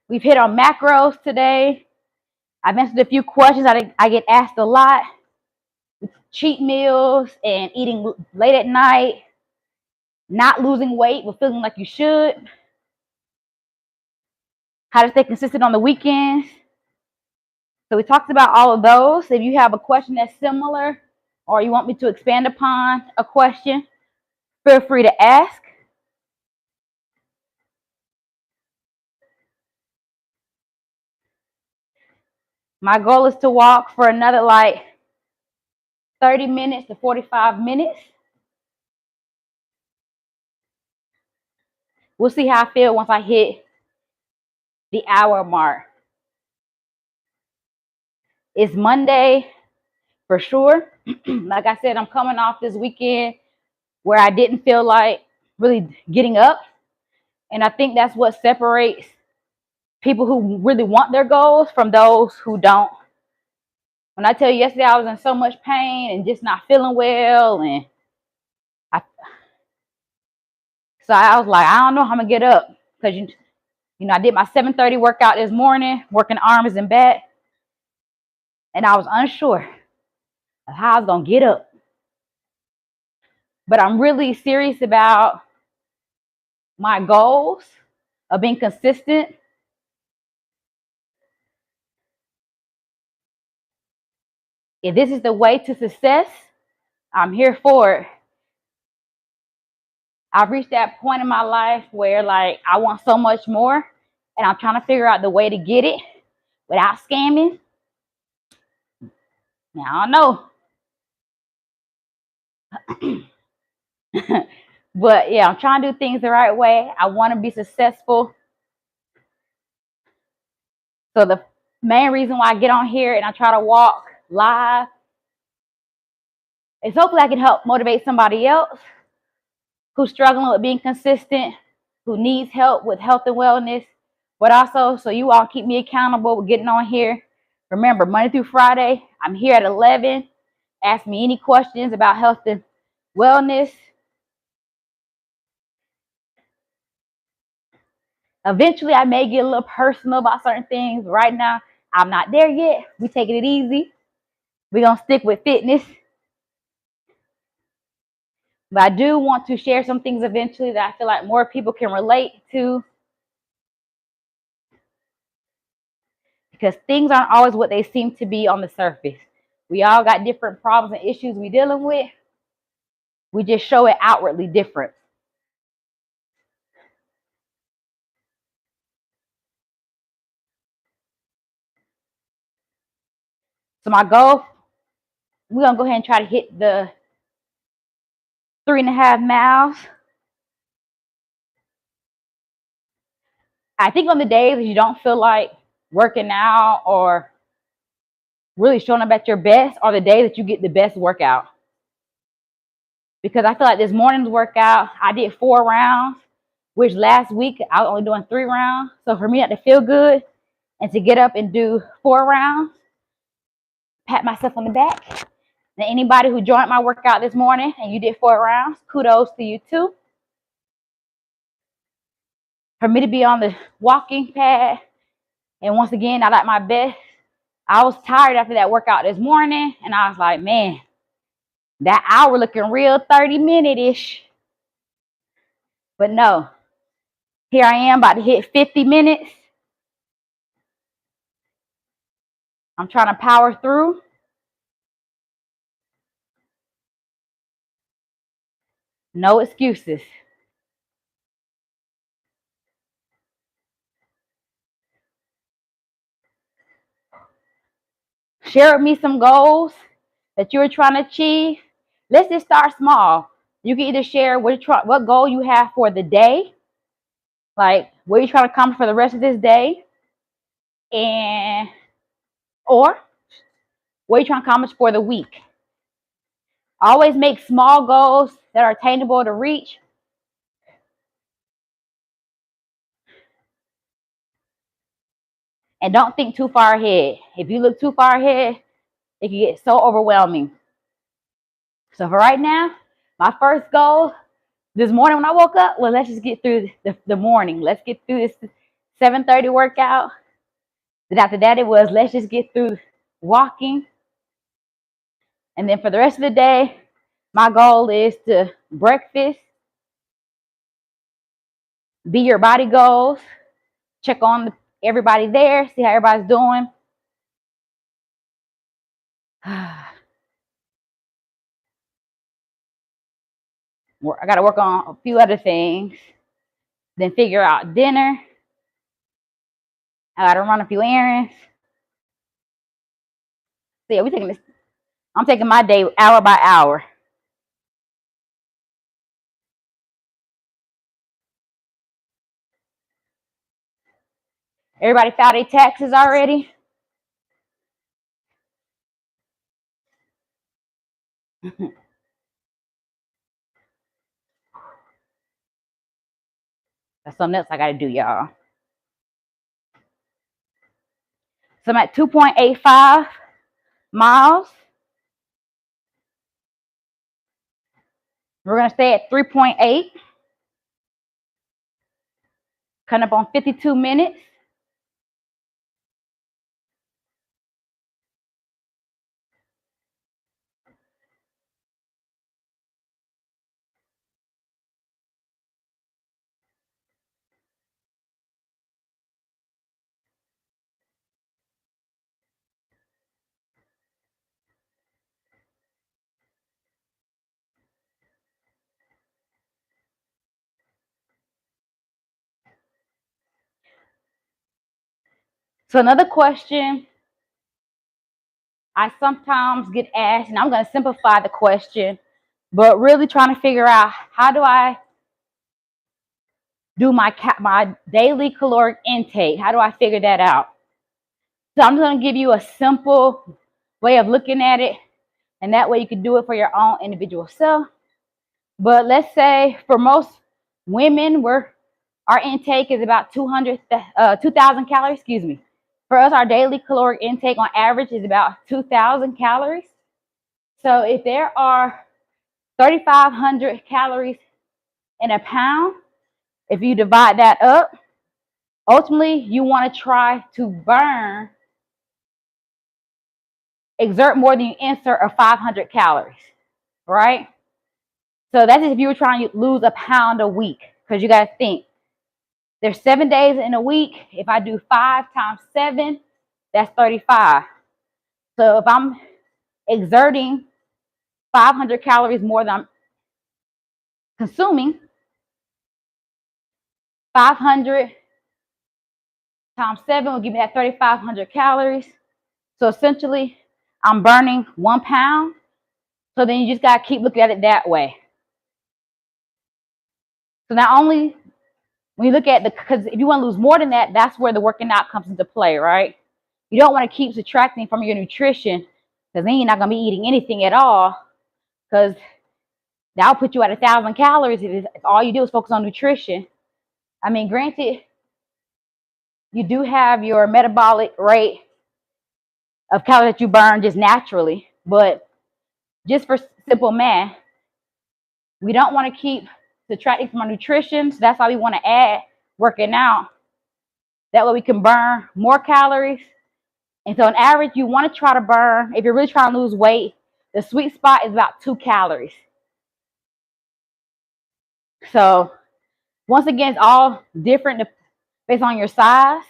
We've hit on macros today. I've answered a few questions I get asked a lot. Cheat meals and eating late at night, not losing weight but feeling like you should, how to stay consistent on the weekends. So we talked about all of those. If you have a question that's similar or you want me to expand upon a question, feel free to ask. My goal is to walk for another like 30 minutes to 45 minutes. We'll see how I feel once I hit the hour mark. It's Monday for sure. Like I said, I'm coming off this weekend where I didn't feel like really getting up. And I think that's what separates people who really want their goals from those who don't. When I tell you yesterday I was in so much pain and just not feeling well, and so I was like, I don't know how I'm gonna get up, because I did my 7:30 workout this morning, working arms and back, and I was unsure of how I was gonna get up. But I'm really serious about my goals of being consistent. If this is the way to success, I'm here for it. I've reached that point in my life where like I want so much more, and I'm trying to figure out the way to get it without scamming. Now I don't know. But yeah, I'm trying to do things the right way. I want to be successful. So the main reason why I get on here and I try to walk live is hopefully I can help motivate somebody else who's struggling with being consistent, who needs help with health and wellness, but also so you all keep me accountable with getting on here. Remember, Monday through Friday, I'm here at 11. Ask me any questions about health and wellness. Eventually, I may get a little personal about certain things. But right now, I'm not there yet. We taking it easy. We're going to stick with fitness. But I do want to share some things eventually that I feel like more people can relate to. Because things aren't always what they seem to be on the surface. We all got different problems and issues we're dealing with. We just show it outwardly different. So my goal, we're going to go ahead and try to hit the 3.5 miles. I think on the days that you don't feel like working out or really showing up at your best are the days that you get the best workout. Because I feel like this morning's workout, I did 4 rounds, which last week I was only doing 3 rounds. So for me not to feel good and to get up and do 4 rounds, pat myself on the back. And anybody who joined my workout this morning and you did 4 rounds, kudos to you too. For me to be on the walking pad, and once again, I like my best. I was tired after that workout this morning, and I was like, man, that hour looking real 30-minute-ish. But no, here I am about to hit 50 minutes. I'm trying to power through. No excuses. Share with me some goals that you're trying to achieve. Let's just start small. You can either share what goal you have for the day, like what you're trying to accomplish for the rest of this day, and or what you're trying to accomplish for the week. Always make small goals that are attainable to reach. And don't think too far ahead. If you look too far ahead, it can get so overwhelming. So for right now, my first goal this morning when I woke up, well, let's just get through the morning. Let's get through this 7:30 workout. Then after that, it was let's just get through walking. And then for the rest of the day, my goal is to breakfast, be your body goals, check on everybody there, see how everybody's doing. I got to work on a few other things. Then figure out dinner. I got to run a few errands. So yeah, I'm taking my day hour by hour. Everybody filed their taxes already? That's something else I got to do, y'all. So I'm at 2.85 miles. We're going to stay at 3.8. Coming up on 52 minutes. So another question I sometimes get asked, and I'm going to simplify the question, but really trying to figure out how do I do my daily caloric intake? How do I figure that out? So I'm going to give you a simple way of looking at it, and that way you can do it for your own individual self. But let's say for most women, our intake is about 2,000 calories. Excuse me. For us, our daily caloric intake on average is about 2,000 calories. So if there are 3,500 calories in a pound, if you divide that up, Ultimately, you want to try to exert more than you insert of 500 calories, right? So that's if you were trying to lose a pound a week, because you got to think there's 7 days in a week. If I do 5 times 7, that's 35. So if I'm exerting 500 calories more than I'm consuming, 500 times 7 will give me that 3,500 calories. So essentially, I'm burning 1 pound. So then you just got to keep looking at it that way. So not only when you look at because if you want to lose more than that, that's where the working out comes into play, right? You don't want to keep subtracting from your nutrition, because then you're not going to be eating anything at all, because that'll put you at 1,000 calories if all you do is focus on nutrition. I mean, granted, you do have your metabolic rate of calories that you burn just naturally, but just for simple math, we don't want to keep subtracting from our nutrition. So that's why we want to add working out. That way we can burn more calories. And so on average, you want to try to burn, if you're really trying to lose weight, the sweet spot is about 2 calories. So once again, it's all different based on your size.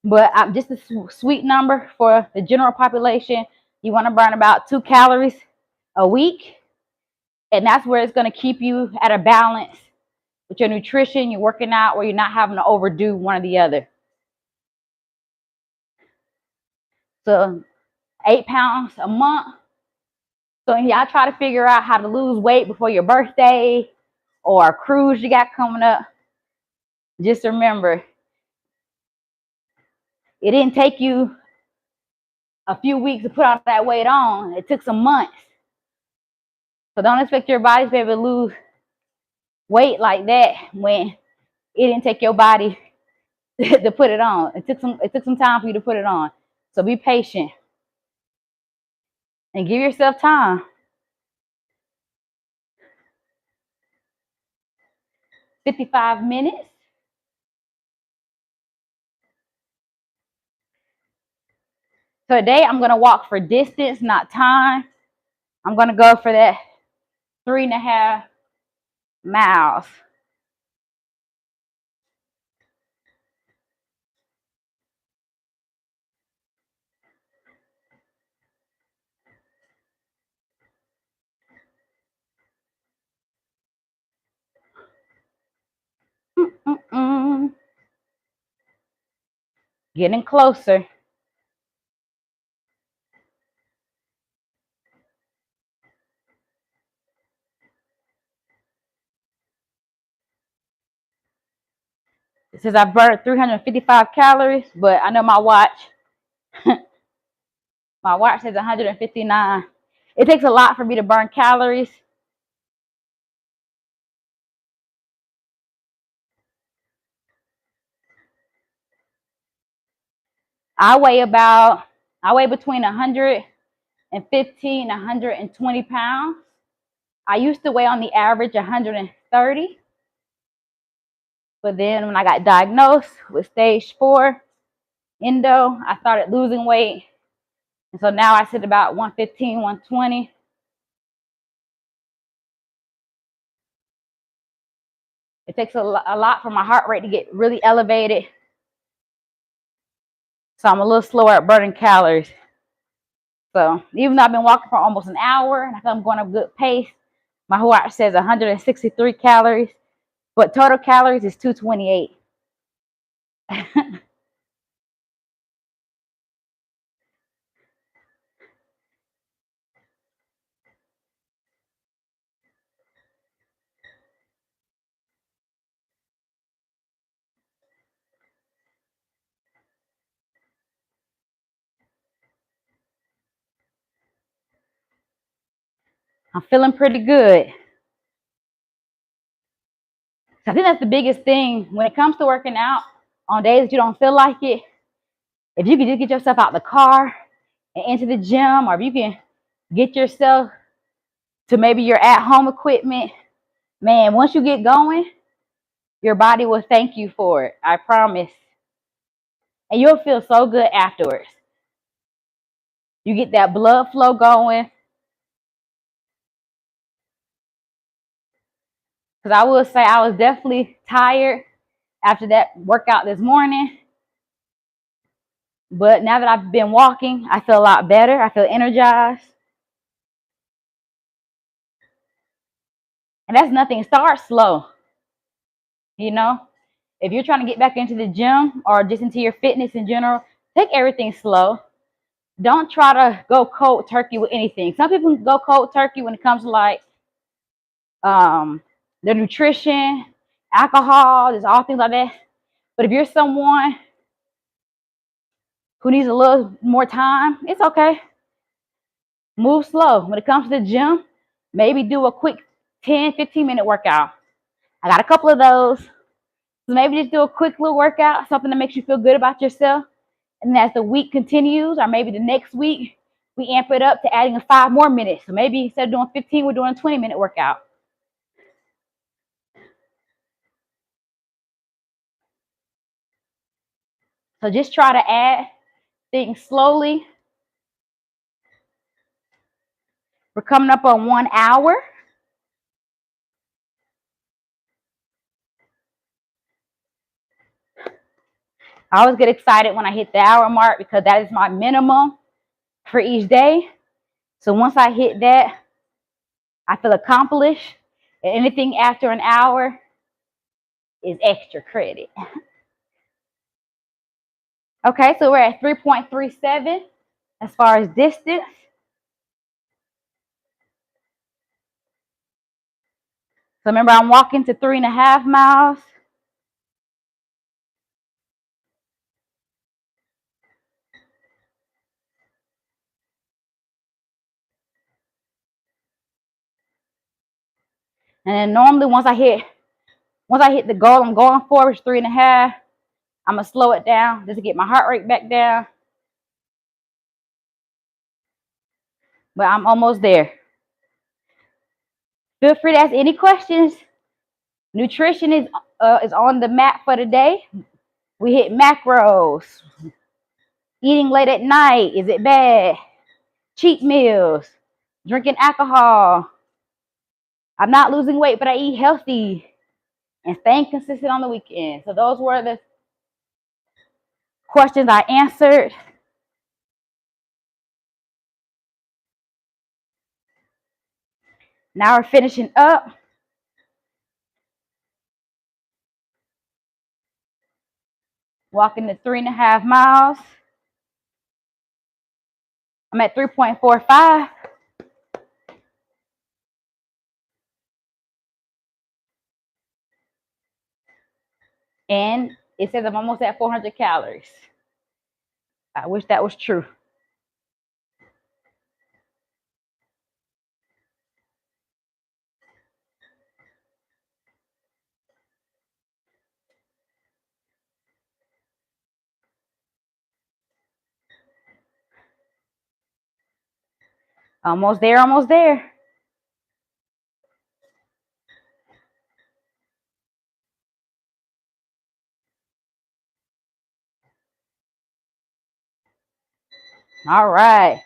But just a sweet number for the general population, you want to burn about 2 calories a week. And that's where it's going to keep you at a balance with your nutrition, you're working out, where you're not having to overdo one or the other. So 8 pounds a month. So y'all try to figure out how to lose weight before your birthday or a cruise you got coming up. Just remember, it didn't take you a few weeks to put all that weight on. It took some months. So don't expect your body to be able to lose weight like that when it didn't take your body to put it on. It took some time for you to put it on. So be patient and give yourself time. 55 minutes. So today I'm going to walk for distance, not time. I'm going to go for that 3.5 miles. Getting closer. It says I burned 355 calories, but I know my watch says 159. It takes a lot for me to burn calories. I weigh between 115 and 120 pounds. I used to weigh on the average 130. But then when I got diagnosed with stage 4 endo, I started losing weight. And so now I sit about 115, 120. It takes a lot for my heart rate to get really elevated. So I'm a little slower at burning calories. So even though I've been walking for almost an hour and I'm going at a good pace, my watch says 163 calories, but total calories is 228. I'm feeling pretty good. I think that's the biggest thing when it comes to working out on days that you don't feel like it. If you can just get yourself out the car and into the gym, or if you can get yourself to maybe your at-home equipment, man, once you get going, Your body will thank you for it. I promise. And you'll feel so good afterwards. You get that blood flow going. Because I will say I was definitely tired after that workout this morning. But now that I've been walking, I feel a lot better. I feel energized. And that's nothing. Start slow. You know, if you're trying to get back into the gym or just into your fitness in general, take everything slow. Don't try to go cold turkey with anything. Some people go cold turkey when it comes to like their nutrition, alcohol, there's all things like that. But if you're someone who needs a little more time, it's okay. Move slow. When it comes to the gym, maybe do a quick 10, 15-minute workout. I got a couple of those. So maybe just do a quick little workout, something that makes you feel good about yourself. And then as the week continues, or maybe the next week, we amp it up to adding 5 more minutes. So maybe instead of doing 15, we're doing a 20-minute workout. So just try to add things slowly. We're coming up on 1 hour. I always get excited when I hit the hour mark because that is my minimum for each day. So once I hit that, I feel accomplished. And anything after an hour is extra credit. Okay, so we're at 3.37 as far as distance. So remember, I'm walking to 3.5 miles. And then normally once I hit the goal I'm going for, which is 3.5, I'm gonna slow it down just to get my heart rate back down. But I'm almost there. Feel free to ask any questions. Nutrition is on the map for today. We hit macros. Eating late at night, is it bad? Cheat meals, drinking alcohol. I'm not losing weight, but I eat healthy and staying consistent on the weekend. So those were the questions I answered. Now we're finishing up. Walking the 3.5 miles. I'm at 3.45. And it says I'm almost at 400 calories. I wish that was true. Almost there, almost there. All right.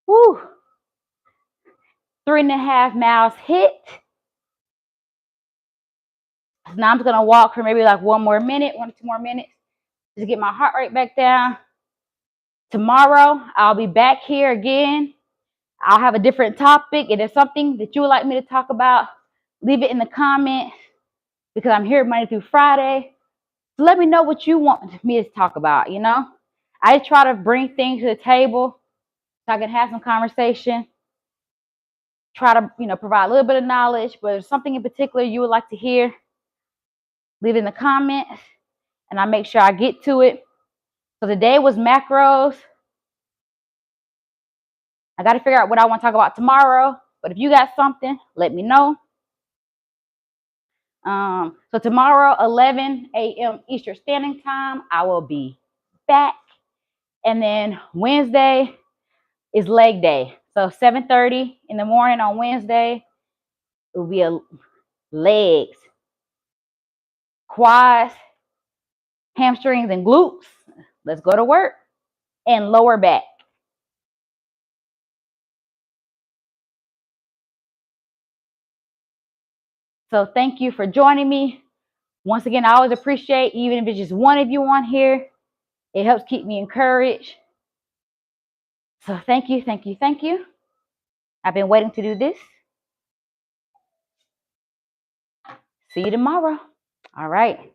Woo. 3.5 miles hit. Now I'm just gonna walk for maybe like 1 more minute, 1 or 2 more minutes, just get my heart rate back down. Tomorrow, I'll be back here again. I'll have a different topic. If there's something that you would like me to talk about, leave it in the comments because I'm here Monday through Friday. So let me know what you want me to talk about, you know? I try to bring things to the table so I can have some conversation. Try to, provide a little bit of knowledge, but if there's something in particular you would like to hear, leave it in the comments and I'll make sure I get to it. So today was macros. I got to figure out what I want to talk about tomorrow. But if you got something, let me know. So tomorrow, 11 a.m. Eastern Standing Time, I will be back. And then Wednesday is leg day. So 7:30 in the morning on Wednesday, It will be a legs, quads, hamstrings, and glutes. Let's go to work. And lower back. So thank you for joining me. Once again, I always appreciate, even if it's just one of you on here, it helps keep me encouraged. So thank you, thank you, thank you. I've been waiting to do this. See you tomorrow. All right.